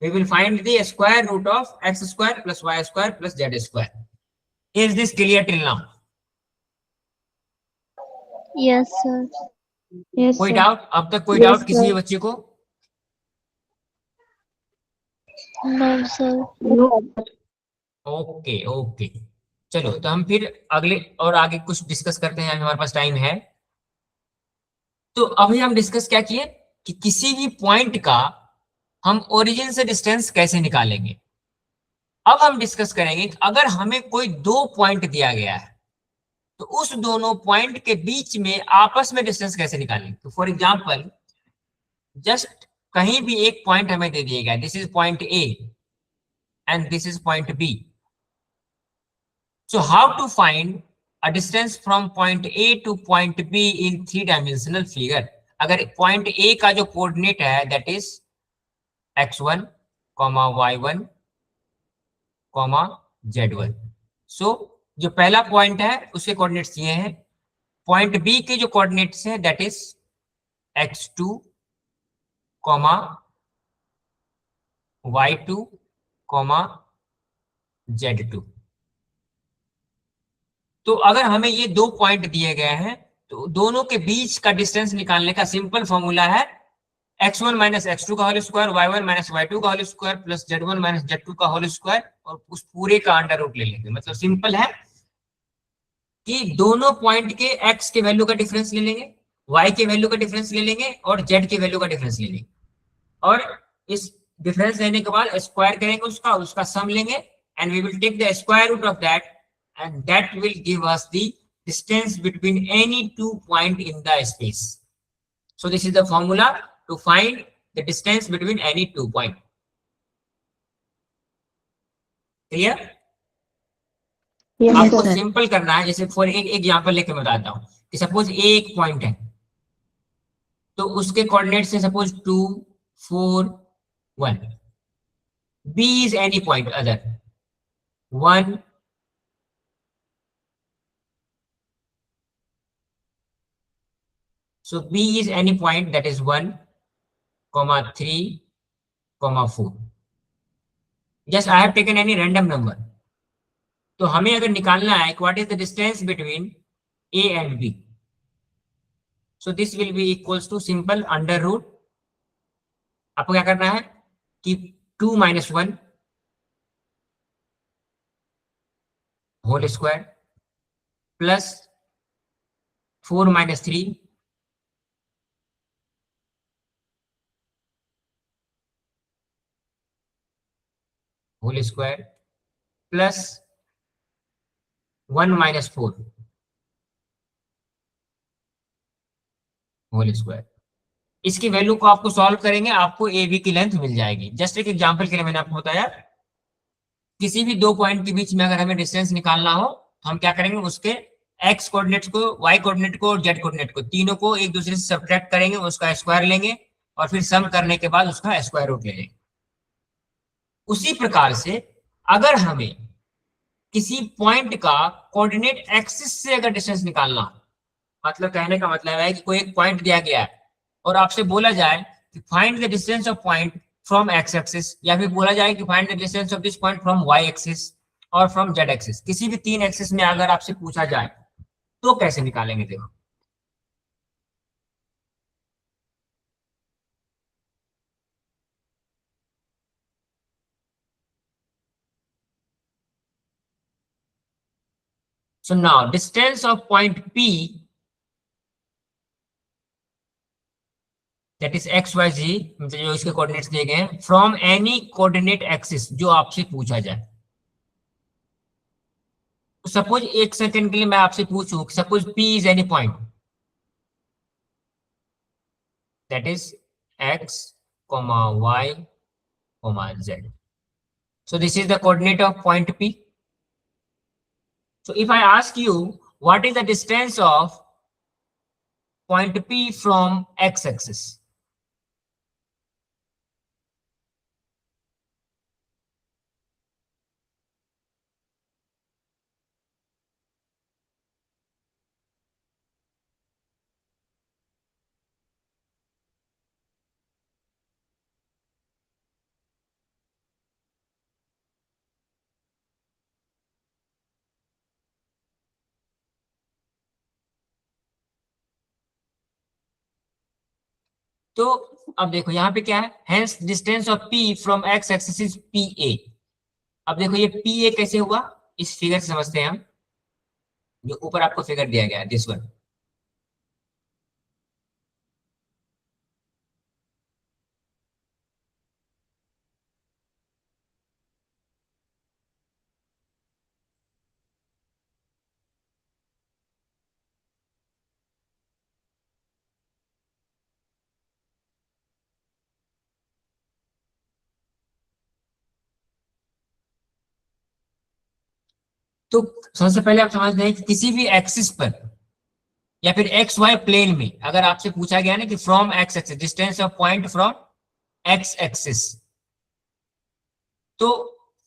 S1: we will find the square root of x square plus y square plus z square। Is this clear till now?
S4: Yes sir.
S3: Yes,
S1: कोई
S3: sir.
S1: डाउट अब तक? कोई
S3: Yes,
S1: डाउट किसी
S3: sir.
S1: भी बच्चे को?
S4: No sir.
S3: No.
S1: ओके ओके, चलो तो हम फिर अगले और आगे कुछ डिस्कस करते हैं, हमारे पास टाइम है। तो अभी हम डिस्कस क्या किए कि किसी भी पॉइंट का हम ओरिजिन से डिस्टेंस कैसे निकालेंगे। अब हम डिस्कस करेंगे कि अगर हमें कोई दो पॉइंट दिया गया है तो उस दोनों पॉइंट के बीच में आपस में डिस्टेंस कैसे निकालेंगे। तो फॉर एग्जांपल, जस्ट कहीं भी एक पॉइंट हमें दे दिया गया, this is point A and this is point B. So how to find a distance from point A to point B in three dimensional figure. अगर पॉइंट A का जो कोऑर्डिनेट है that is x1, y1, z1। सो जो पहला point है उसके coordinates ये हैं। पॉइंट B के जो कोऑर्डिनेट्स हैं that is x2, y2, z2। तो अगर हमें ये दो पॉइंट दिए गए हैं तो दोनों के बीच का डिस्टेंस निकालने का सिंपल फॉर्मूला है x1 माइनस x2 का whole square, y1 minus y2 का whole square plus z1 minus z2 का होल स्क्वायर, और उस पूरे का अंडर रूट ले लेंगे। मतलब सिंपल है कि दोनों पॉइंट के x के वैल्यू का डिफरेंस ले लेंगे, y के वैल्यू का डिफरेंस ले लेंगे और z के वैल्यू का डिफरेंस ले लेंगे, और इस डिफरेंस लेने के बाद स्क्वायर करेंगे उसका, उसका सम लेंगे and we will take the square root of that and that will give us the distance between any two point in the space. So this is the formula to find the distance between any two point. Clear?
S3: Yes,
S1: आपको
S3: sir.
S1: Simple करना है, जैसे for एक example लेके मैं बताता हूँ कि सपोज ए एक पॉइंट है तो उसके कोऑर्डिनेट से suppose 2, 4, 1। B is any point other 1, so b is any point that is 1, 3, 4। Just I have taken any random number. तो हमें अगर निकालना है what is the distance between A and B, so this will be equals to simple under root. आपको क्या करना है कि 2 minus 1 whole square plus 4 minus 3 whole square plus 1 minus 4 whole square. इसकी वैल्यू को आपको सॉल्व करेंगे, आपको ए बी की लेंथ मिल जाएगी। जस्ट एक एग्जांपल के लिए मैंने आपको बताया, किसी भी दो पॉइंट के बीच में अगर हमें डिस्टेंस निकालना हो तो हम क्या करेंगे, उसके एक्स कोऑर्डिनेट को, वाई कोऑर्डिनेट को और जेड कोऑर्डिनेट को, तीनों को एक दूसरे से सब्ट्रैक्ट करेंगे, उसका स्क्वायर लेंगे और फिर सम करने के बाद उसका स्क्वायर रूट ले लेंगे। उसी प्रकार से अगर हमें किसी पॉइंट का कोऑर्डिनेट एक्सिस से अगर डिस्टेंस निकालना हो, मतलब कहने का मतलब है कि कोई एक पॉइंट दिया गया है और आपसे बोला जाए कि find the distance of point from X axis, या फिर बोला जाए कि find the distance of this point from Y axis और फ्रॉम जेड एक्सिस, किसी भी तीन एक्सिस में अगर आपसे पूछा जाए तो कैसे निकालेंगे? देखो, so now distance of point P, that is x y z, मतलब जो इसके कोऑर्डिनेट्स दिए गए हैं, फ्रॉम एनी कोऑर्डिनेट एक्सिस, जो आपसे पूछा जाए। सपोज एक सेकंड के लिए मैं आपसे पूछूं, suppose P is any point that is x, y, z, so this is the coordinate of point P. So if I ask you what is the distance of point P from x axis, तो अब देखो यहाँ पे क्या है, hence distance of P from X axis is P A. अब देखो ये पी ए कैसे हुआ, इस फिगर से समझते हैं हम, जो ऊपर आपको फिगर दिया गया है दिस वन। तो सबसे पहले आप समझते हैं कि किसी भी एक्सिस पर या फिर एक्स वाई प्लेन में अगर आपसे पूछा गया ना कि from X axis, distance of point from X axis, तो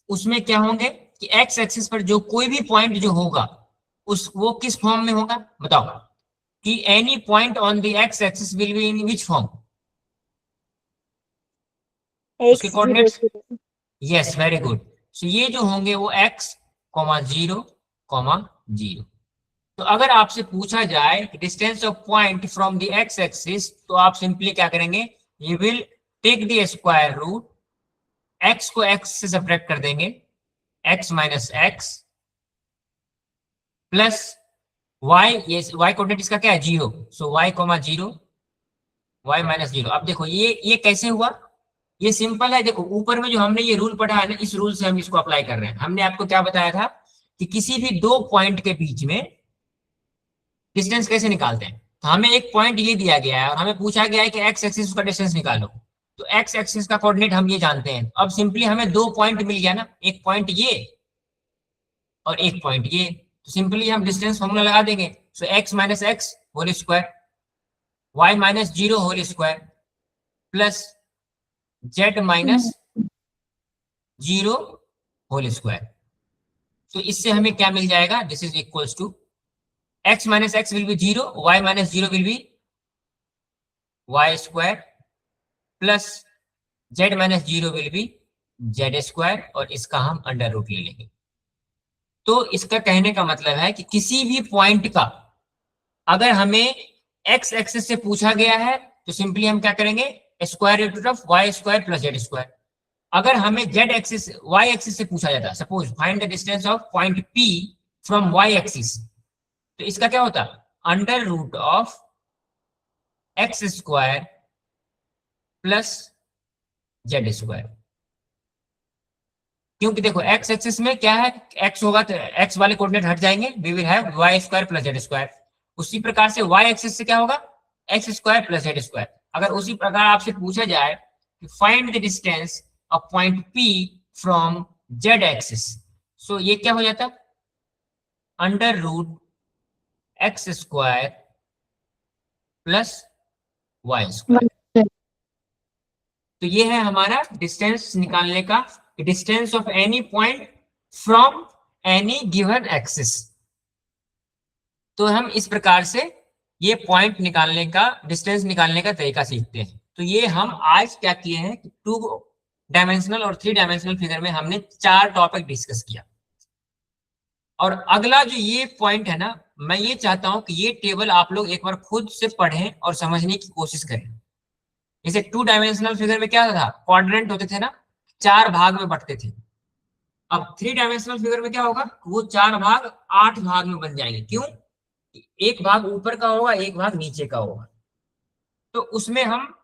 S1: उसमें क्या होंगे कि एक्स एक्सिस पर जो कोई भी पॉइंट जो होगा उस वो किस फॉर्म में होगा बताओ, कि any point on the X axis will be in which form, उसके coordinates. Yes very good. So ये जो होंगे वो x, 0, 0। तो अगर आपसे पूछा जाए distance of point from the X axis, तो आप सिंपली क्या करेंगे, you will take the square root, x को x से सब्ट्रैक्ट कर देंगे, x minus X plus y, ये y कोऑर्डिनेट इसका क्या है 0, सो y, 0, y माइनस 0। अब देखो ये कैसे हुआ, ये सिंपल है। देखो ऊपर में जो हमने ये रूल पढ़ा है ना, इस रूल से हम इसको अप्लाई कर रहे हैं। हमने आपको क्या बताया था कि किसी भी दो पॉइंट के बीच में डिस्टेंस कैसे निकालते हैं। तो हमें एक पॉइंट ये दिया गया है और हमें पूछा गया है कि एक्स एक्सिस का डिस्टेंस निकालो, तो एक्स एक्सिस का कोऑर्डिनेट हम ये जानते हैं। अब सिंपली हमें दो पॉइंट मिल गया ना, एक पॉइंट ये और एक पॉइंट ये, तो सिंपली हम डिस्टेंस फॉर्मूला लगा देंगे। So X minus X whole square, Y minus 0 whole square plus Z minus 0 whole square. तो इससे हमें क्या मिल जाएगा, this is equals to x minus X will be 0, y minus 0 will be y square plus z minus 0 will be z square, और इसका हम under root ले लेंगे। तो इसका कहने का मतलब है कि किसी भी पॉइंट का अगर हमें x एक्सिस से पूछा गया है तो सिंपली हम क्या करेंगे, square root of y square plus z square. अगर हमें z एक्सिस y एक्सिस से पूछा जाता, suppose find the distance of point p from y axis, तो इसका क्या होता, under root of X square plus Z square. क्योंकि देखो एक्स एक्सिस में क्या है, एक्स होगा तो एक्स वाले कोऑर्डिनेट हट जाएंगे, we will have Y square plus Z square. उसी प्रकार से वाई एक्सिस से क्या होगा, X square plus Z square. अगर उसी प्रकार आपसे पूछा जाए कि find the distance of point P from Z axis, so ये क्या हो जाता, under root X square plus Y square. तो ये है हमारा डिस्टेंस निकालने का, distance of any point from any given axis. तो हम इस प्रकार से ये पॉइंट निकालने का, डिस्टेंस निकालने का तरीका सीखते हैं। तो ये हम आज क्या किए हैं, 2 डायमेंशनल और 3 डायमेंशनल फिगर में हमने 4 टॉपिक डिस्कस किया। और अगला जो ये पॉइंट है ना, मैं ये चाहता हूं कि ये टेबल आप लोग एक बार खुद से पढ़ें और समझने की कोशिश करें। जैसे 2 डायमेंशनल फिगर में क्या था, क्वाड्रेंट होते थे ना, 4 भाग में बंटते थे। अब 3 डायमेंशनल फिगर में क्या होगा, वो 4 भाग 8 भाग में बन जाएंगे। क्यों, एक भाग ऊपर का होगा, एक भाग नीचे का होगा। तो उसमें हम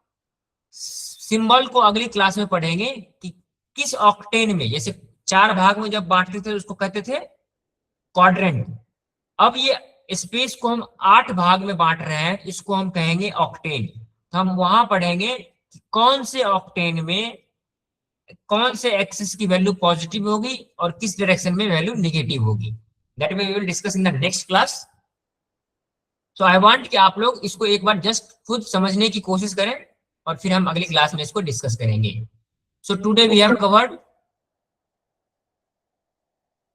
S1: सिंबल को अगली क्लास में पढ़ेंगे कि किस ऑक्टेन में, जैसे 4 भाग में जब बांटते थे उसको कहते थे क्वाड्रेंट। अब ये स्पेस को हम 8 भाग में बांट रहे हैं, इसको हम कहेंगे ऑक्टेन। तो हम वहां पढ़ेंगे कि कौन से ऑक्टेन में कौन से एक्सिस की वैल्यू पॉजिटिव होगी और किस डायरेक्शन में वैल्यू नेगेटिव होगी। That we will discuss in the next class. So I want कि आप लोग इसको एक बार जस्ट खुद समझने की कोशिश करें और फिर हम अगली क्लास में इसको डिस्कस करेंगे। So today we have covered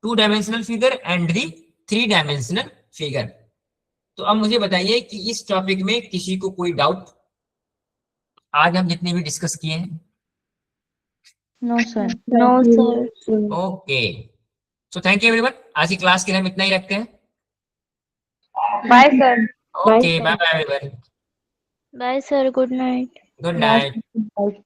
S1: 2 dimensional figure and the 3 dimensional figure. तो अब मुझे बताइए कि इस टॉपिक में किसी को कोई डाउट, आज हम जितने भी डिस्कस किए हैं।
S4: No sir. No sir.
S1: Okay, so thank you everyone. आज की क्लास के लिए हम इतना ही रखते हैं।
S3: Bye sir.
S1: Okay, bye bye everyone.
S4: Bye sir, good night.
S1: Good night.
S5: Last